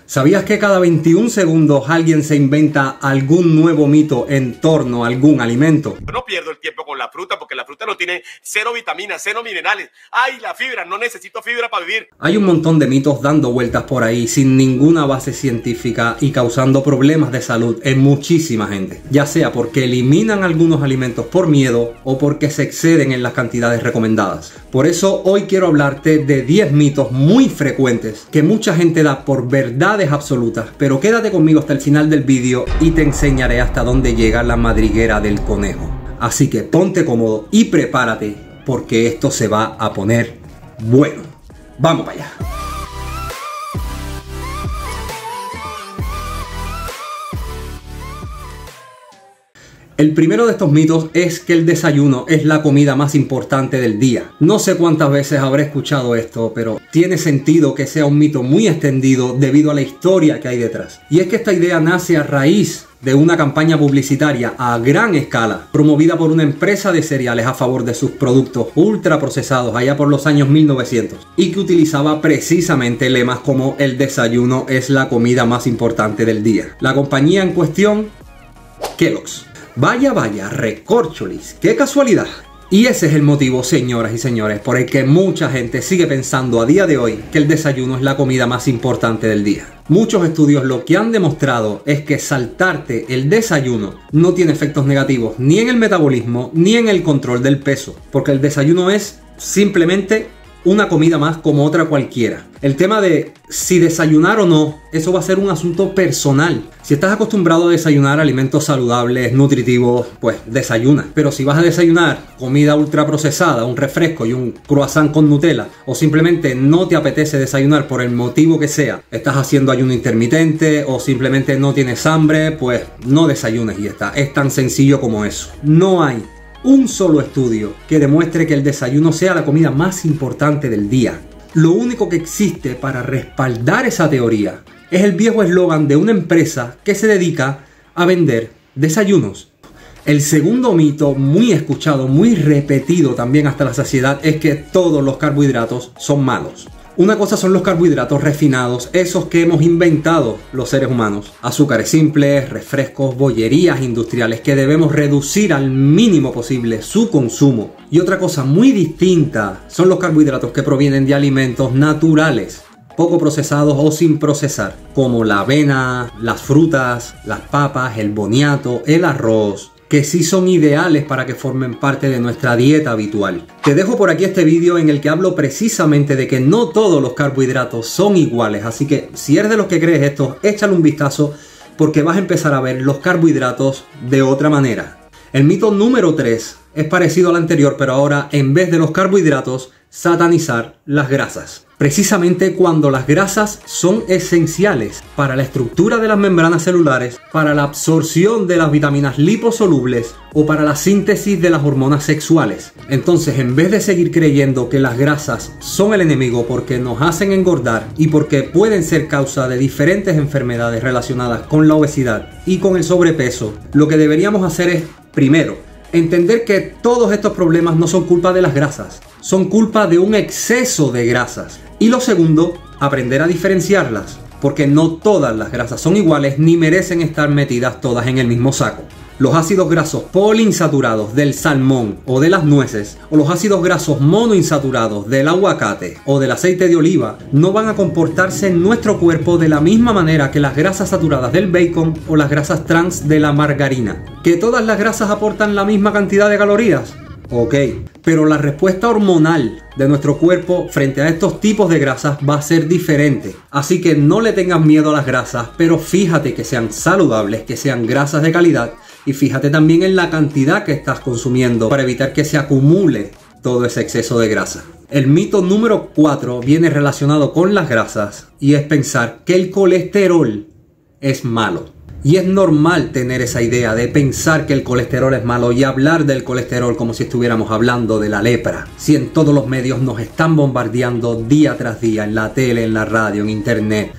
¿Sabías que cada 21 segundos alguien se inventa algún nuevo mito en torno a algún alimento? Yo no pierdo el tiempo con la fruta porque la fruta no tiene cero vitaminas, cero minerales. ¡Ay, la fibra! No necesito fibra para vivir. Hay un montón de mitos dando vueltas por ahí sin ninguna base científica y causando problemas de salud en muchísima gente. Ya sea porque eliminan algunos alimentos por miedo o porque se exceden en las cantidades recomendadas. Por eso hoy quiero hablarte de 10 mitos muy frecuentes que mucha gente da por verdades absolutas, pero quédate conmigo hasta el final del vídeo y te enseñaré hasta dónde llega la madriguera del conejo. Así que ponte cómodo y prepárate porque esto se va a poner bueno. ¡Vamos para allá! El primero de estos mitos es que el desayuno es la comida más importante del día. No sé cuántas veces habré escuchado esto, pero tiene sentido que sea un mito muy extendido debido a la historia que hay detrás. Y es que esta idea nace a raíz de una campaña publicitaria a gran escala, promovida por una empresa de cereales a favor de sus productos ultraprocesados allá por los años 1900, y que utilizaba precisamente lemas como el desayuno es la comida más importante del día. La compañía en cuestión, Kellogg's. Vaya, recorcholis, qué casualidad. Y ese es el motivo, señoras y señores, por el que mucha gente sigue pensando a día de hoy que el desayuno es la comida más importante del día. Muchos estudios lo que han demostrado es que saltarte el desayuno no tiene efectos negativos ni en el metabolismo ni en el control del peso, porque el desayuno es simplemente una comida más como otra cualquiera. El tema de si desayunar o no, eso va a ser un asunto personal. Si estás acostumbrado a desayunar alimentos saludables, nutritivos, pues desayuna. Pero si vas a desayunar comida ultraprocesada, un refresco y un croissant con Nutella, o simplemente no te apetece desayunar por el motivo que sea, estás haciendo ayuno intermitente o simplemente no tienes hambre, pues no desayunes y ya está. Es tan sencillo como eso. No hay un solo estudio que demuestre que el desayuno sea la comida más importante del día. Lo único que existe para respaldar esa teoría es el viejo eslogan de una empresa que se dedica a vender desayunos. El segundo mito, muy escuchado, muy repetido también hasta la saciedad, es que todos los carbohidratos son malos. Una cosa son los carbohidratos refinados, esos que hemos inventado los seres humanos. Azúcares simples, refrescos, bollerías industriales que debemos reducir al mínimo posible su consumo. Y otra cosa muy distinta son los carbohidratos que provienen de alimentos naturales, poco procesados o sin procesar, como la avena, las frutas, las papas, el boniato, el arroz, que sí son ideales para que formen parte de nuestra dieta habitual. Te dejo por aquí este vídeo en el que hablo precisamente de que no todos los carbohidratos son iguales, así que si eres de los que crees esto, échale un vistazo porque vas a empezar a ver los carbohidratos de otra manera. El mito número 3 es parecido al anterior, pero ahora en vez de los carbohidratos, satanizar las grasas. Precisamente cuando las grasas son esenciales para la estructura de las membranas celulares, para la absorción de las vitaminas liposolubles o para la síntesis de las hormonas sexuales. Entonces, en vez de seguir creyendo que las grasas son el enemigo porque nos hacen engordar y porque pueden ser causa de diferentes enfermedades relacionadas con la obesidad y con el sobrepeso, lo que deberíamos hacer es, primero, entender que todos estos problemas no son culpa de las grasas, son culpa de un exceso de grasas. Y lo segundo, aprender a diferenciarlas, porque no todas las grasas son iguales ni merecen estar metidas todas en el mismo saco. Los ácidos grasos poliinsaturados del salmón o de las nueces, o los ácidos grasos monoinsaturados del aguacate o del aceite de oliva, no van a comportarse en nuestro cuerpo de la misma manera que las grasas saturadas del bacon o las grasas trans de la margarina. ¿Que todas las grasas aportan la misma cantidad de calorías? Ok, pero la respuesta hormonal de nuestro cuerpo frente a estos tipos de grasas va a ser diferente. Así que no le tengas miedo a las grasas, pero fíjate que sean saludables, que sean grasas de calidad y fíjate también en la cantidad que estás consumiendo para evitar que se acumule todo ese exceso de grasa. El mito número 4 viene relacionado con las grasas y es pensar que el colesterol es malo. Y es normal tener esa idea de pensar que el colesterol es malo y hablar del colesterol como si estuviéramos hablando de la lepra. Si en todos los medios nos están bombardeando día tras día, en la tele, en la radio, en internet.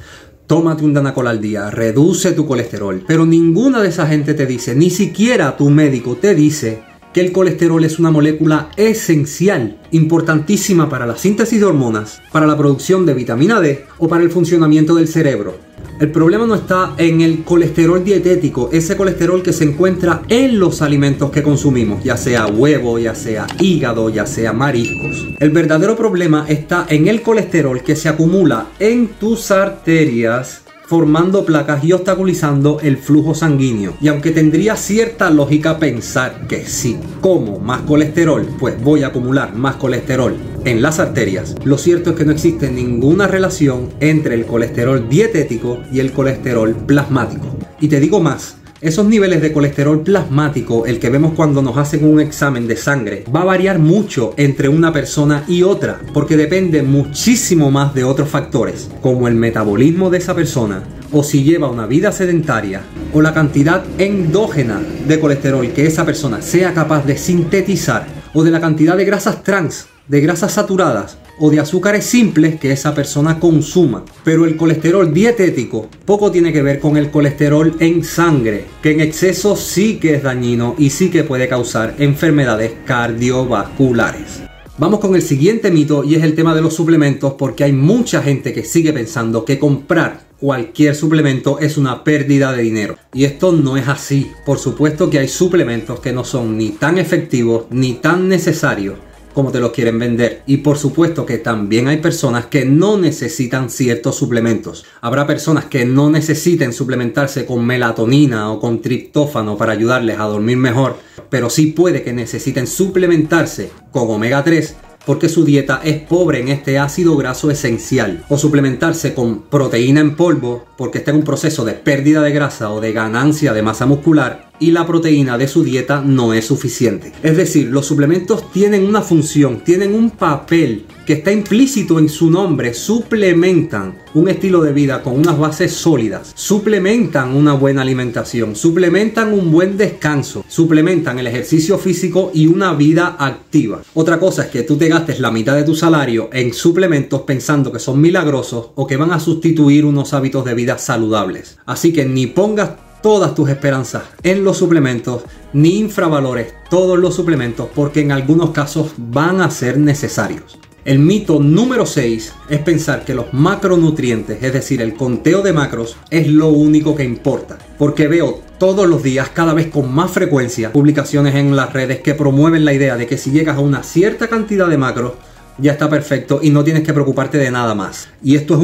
Tómate un Danacol al día, reduce tu colesterol. Pero ninguna de esa gente te dice, ni siquiera tu médico te dice que el colesterol es una molécula esencial, importantísima para la síntesis de hormonas, para la producción de vitamina D o para el funcionamiento del cerebro. El problema no está en el colesterol dietético, ese colesterol que se encuentra en los alimentos que consumimos, ya sea huevo, ya sea hígado, ya sea mariscos. El verdadero problema está en el colesterol que se acumula en tus arterias, formando placas y obstaculizando el flujo sanguíneo. Y aunque tendría cierta lógica pensar que si como más colesterol, pues voy a acumular más colesterol en las arterias, lo cierto es que no existe ninguna relación entre el colesterol dietético y el colesterol plasmático. Y te digo más, esos niveles de colesterol plasmático, el que vemos cuando nos hacen un examen de sangre, va a variar mucho entre una persona y otra, porque depende muchísimo más de otros factores, como el metabolismo de esa persona, o si lleva una vida sedentaria, o la cantidad endógena de colesterol que esa persona sea capaz de sintetizar, o de la cantidad de grasas trans, de grasas saturadas, o de azúcares simples que esa persona consuma. Pero el colesterol dietético poco tiene que ver con el colesterol en sangre, que en exceso sí que es dañino y sí que puede causar enfermedades cardiovasculares. Vamos con el siguiente mito, y es el tema de los suplementos, porque hay mucha gente que sigue pensando que comprar cualquier suplemento es una pérdida de dinero. Y esto no es así. Por supuesto que hay suplementos que no son ni tan efectivos ni tan necesarios como te los quieren vender. Y por supuesto que también hay personas que no necesitan ciertos suplementos. Habrá personas que no necesiten suplementarse con melatonina o con triptófano para ayudarles a dormir mejor, pero sí puede que necesiten suplementarse con omega 3 porque su dieta es pobre en este ácido graso esencial, o suplementarse con proteína en polvo porque está en un proceso de pérdida de grasa o de ganancia de masa muscular y la proteína de su dieta no es suficiente. Es decir, los suplementos tienen una función, tienen un papel que está implícito en su nombre. Suplementan un estilo de vida con unas bases sólidas, suplementan una buena alimentación, suplementan un buen descanso, suplementan el ejercicio físico y una vida activa. Otra cosa es que tú te gastes la mitad de tu salario en suplementos pensando que son milagrosos o que van a sustituir unos hábitos de vida saludables. Así que ni pongas todas tus esperanzas en los suplementos, ni infravalores todos los suplementos, porque en algunos casos van a ser necesarios. El mito número 6 es pensar que los macronutrientes, es decir, el conteo de macros, es lo único que importa. Porque veo todos los días, cada vez con más frecuencia, publicaciones en las redes que promueven la idea de que si llegas a una cierta cantidad de macros, ya está perfecto y no tienes que preocuparte de nada más. Y esto es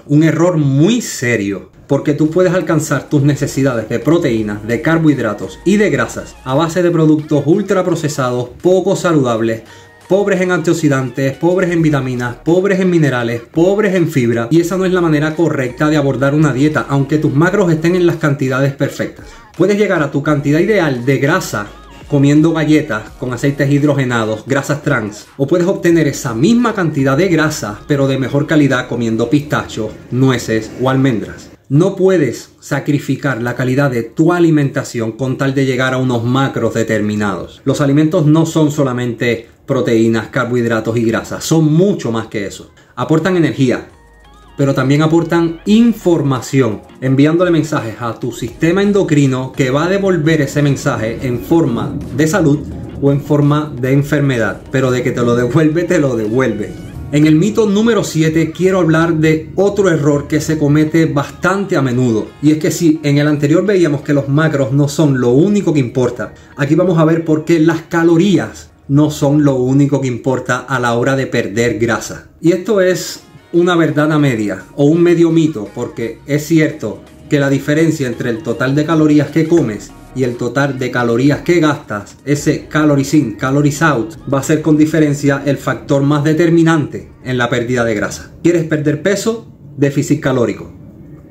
un error muy serio. Porque tú puedes alcanzar tus necesidades de proteínas, de carbohidratos y de grasas a base de productos ultraprocesados, poco saludables, pobres en antioxidantes, pobres en vitaminas, pobres en minerales, pobres en fibra. Y esa no es la manera correcta de abordar una dieta, aunque tus macros estén en las cantidades perfectas. Puedes llegar a tu cantidad ideal de grasa comiendo galletas con aceites hidrogenados, grasas trans, o puedes obtener esa misma cantidad de grasa pero de mejor calidad comiendo pistachos, nueces o almendras. No puedes sacrificar la calidad de tu alimentación con tal de llegar a unos macros determinados. Los alimentos no son solamente proteínas, carbohidratos y grasas, son mucho más que eso. Aportan energía, pero también aportan información, enviándole mensajes a tu sistema endocrino que va a devolver ese mensaje en forma de salud o en forma de enfermedad, pero de que te lo devuelve, te lo devuelve. En el mito número 7 quiero hablar de otro error que se comete bastante a menudo. Y es que si en el anterior veíamos que los macros no son lo único que importa, aquí vamos a ver por qué las calorías no son lo único que importa a la hora de perder grasa. Y esto es una verdad a media o un medio mito, porque es cierto que la diferencia entre el total de calorías que comes y el total de calorías que gastas, ese calories in, calories out, va a ser con diferencia el factor más determinante en la pérdida de grasa. ¿Quieres perder peso? Déficit calórico.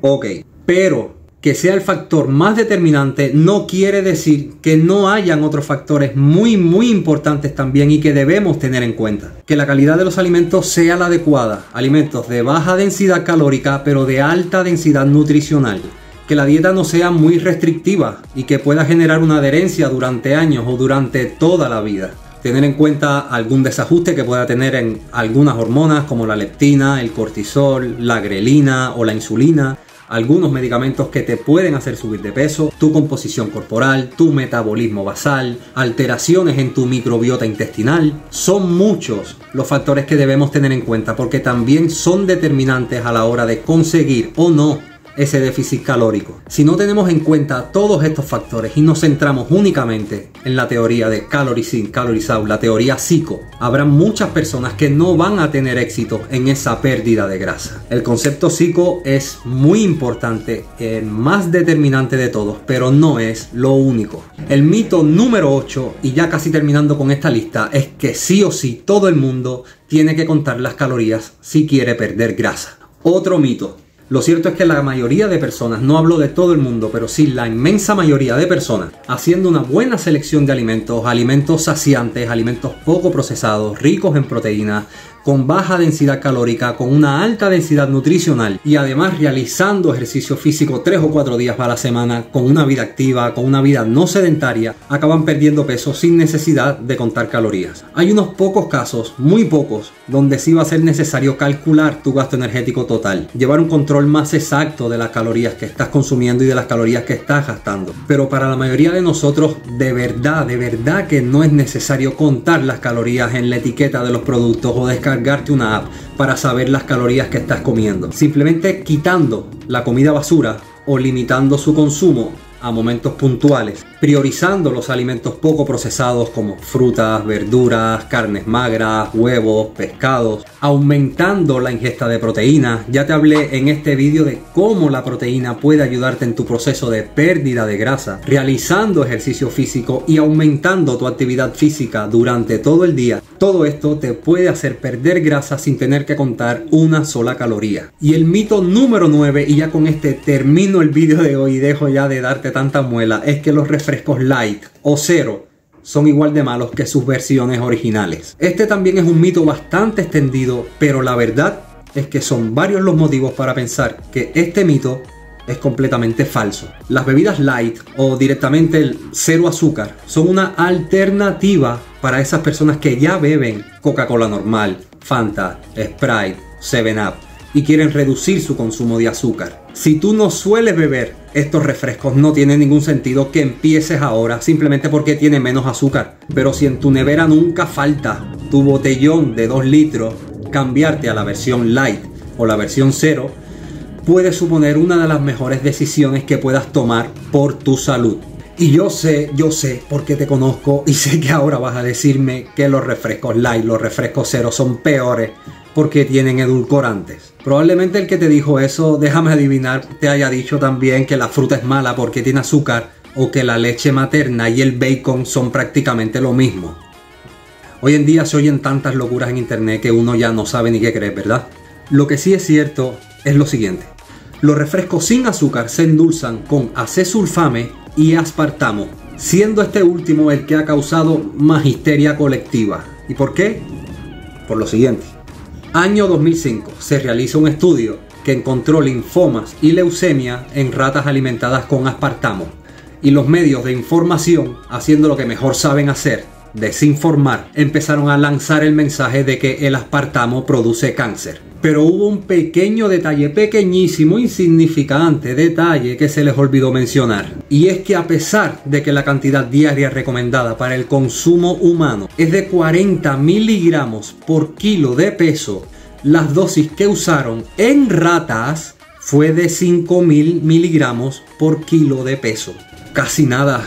Ok, pero que sea el factor más determinante no quiere decir que no hayan otros factores muy importantes también y que debemos tener en cuenta. Que la calidad de los alimentos sea la adecuada. Alimentos de baja densidad calórica pero de alta densidad nutricional. Que la dieta no sea muy restrictiva y que pueda generar una adherencia durante años o durante toda la vida. Tener en cuenta algún desajuste que pueda tener en algunas hormonas como la leptina, el cortisol, la grelina o la insulina. Algunos medicamentos que te pueden hacer subir de peso, tu composición corporal, tu metabolismo basal, alteraciones en tu microbiota intestinal. Son muchos los factores que debemos tener en cuenta porque también son determinantes a la hora de conseguir o no ese déficit calórico. Si no tenemos en cuenta todos estos factores y nos centramos únicamente en la teoría de Calories In, Calories Out, la teoría CICO, habrá muchas personas que no van a tener éxito en esa pérdida de grasa. El concepto CICO es muy importante, el más determinante de todos, pero no es lo único. El mito número 8, y ya casi terminando con esta lista, es que sí o sí todo el mundo tiene que contar las calorías si quiere perder grasa. Otro mito. Lo cierto es que la mayoría de personas, no hablo de todo el mundo, pero sí la inmensa mayoría de personas, haciendo una buena selección de alimentos, alimentos saciantes, alimentos poco procesados, ricos en proteínas, con baja densidad calórica, con una alta densidad nutricional y además realizando ejercicio físico 3 o 4 días a la semana, con una vida activa, con una vida no sedentaria, acaban perdiendo peso sin necesidad de contar calorías. Hay unos pocos casos, muy pocos, donde sí va a ser necesario calcular tu gasto energético total, llevar un control más exacto de las calorías que estás consumiendo y de las calorías que estás gastando. Pero para la mayoría de nosotros, de verdad que no es necesario contar las calorías en la etiqueta de los productos o descargarte una app para saber las calorías que estás comiendo. Simplemente quitando la comida basura o limitando su consumo a momentos puntuales, priorizando los alimentos poco procesados como frutas, verduras, carnes magras, huevos, pescados, aumentando la ingesta de proteínas. Ya te hablé en este vídeo de cómo la proteína puede ayudarte en tu proceso de pérdida de grasa, realizando ejercicio físico y aumentando tu actividad física durante todo el día. Todo esto te puede hacer perder grasa sin tener que contar una sola caloría. Y el mito número 9, y ya con este termino el vídeo de hoy y dejo ya de darte tanta muela, es que los refrescos light o cero son igual de malos que sus versiones originales. Este también es un mito bastante extendido, pero la verdad es que son varios los motivos para pensar que este mito es completamente falso. Las bebidas light o directamente el cero azúcar son una alternativa para esas personas que ya beben Coca-Cola normal, Fanta, Sprite, 7-Up y quieren reducir su consumo de azúcar. Si tú no sueles beber estos refrescos, no tiene ningún sentido que empieces ahora simplemente porque tiene menos azúcar. Pero si en tu nevera nunca falta tu botellón de 2 litros, cambiarte a la versión light o la versión cero puede suponer una de las mejores decisiones que puedas tomar por tu salud. Y yo sé, porque te conozco y sé que ahora vas a decirme que los refrescos light, los refrescos cero son peores porque tienen edulcorantes. Probablemente el que te dijo eso, déjame adivinar, te haya dicho también que la fruta es mala porque tiene azúcar o que la leche materna y el bacon son prácticamente lo mismo. Hoy en día se oyen tantas locuras en internet que uno ya no sabe ni qué creer, ¿verdad? Lo que sí es cierto es lo siguiente. Los refrescos sin azúcar se endulzan con acesulfame y aspartamo, siendo este último el que ha causado más histeria colectiva. ¿Y por qué? Por lo siguiente. Año 2005 se realiza un estudio que encontró linfomas y leucemia en ratas alimentadas con aspartamo. Y los medios de información, haciendo lo que mejor saben hacer, desinformar, empezaron a lanzar el mensaje de que el aspartamo produce cáncer. Pero hubo un pequeño detalle, pequeñísimo, insignificante detalle que se les olvidó mencionar. Y es que a pesar de que la cantidad diaria recomendada para el consumo humano es de 40 miligramos por kilo de peso, las dosis que usaron en ratas fue de 5.000 miligramos por kilo de peso. Casi nada.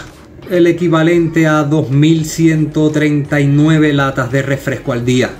El equivalente a 2.139 latas de refresco al día.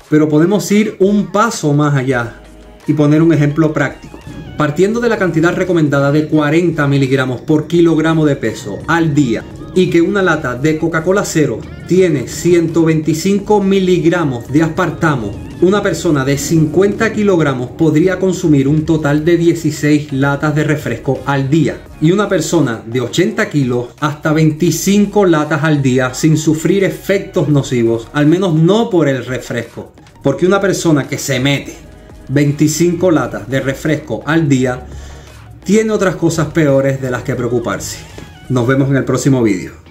Pero podemos ir un paso más allá y poner un ejemplo práctico. Partiendo de la cantidad recomendada de 40 miligramos por kilogramo de peso al día y que una lata de Coca-Cola cero tiene 125 miligramos de aspartamo, una persona de 50 kilogramos podría consumir un total de 16 latas de refresco al día. Y una persona de 80 kilos hasta 25 latas al día sin sufrir efectos nocivos, al menos no por el refresco. Porque una persona que se mete 25 latas de refresco al día tiene otras cosas peores de las que preocuparse. Nos vemos en el próximo vídeo.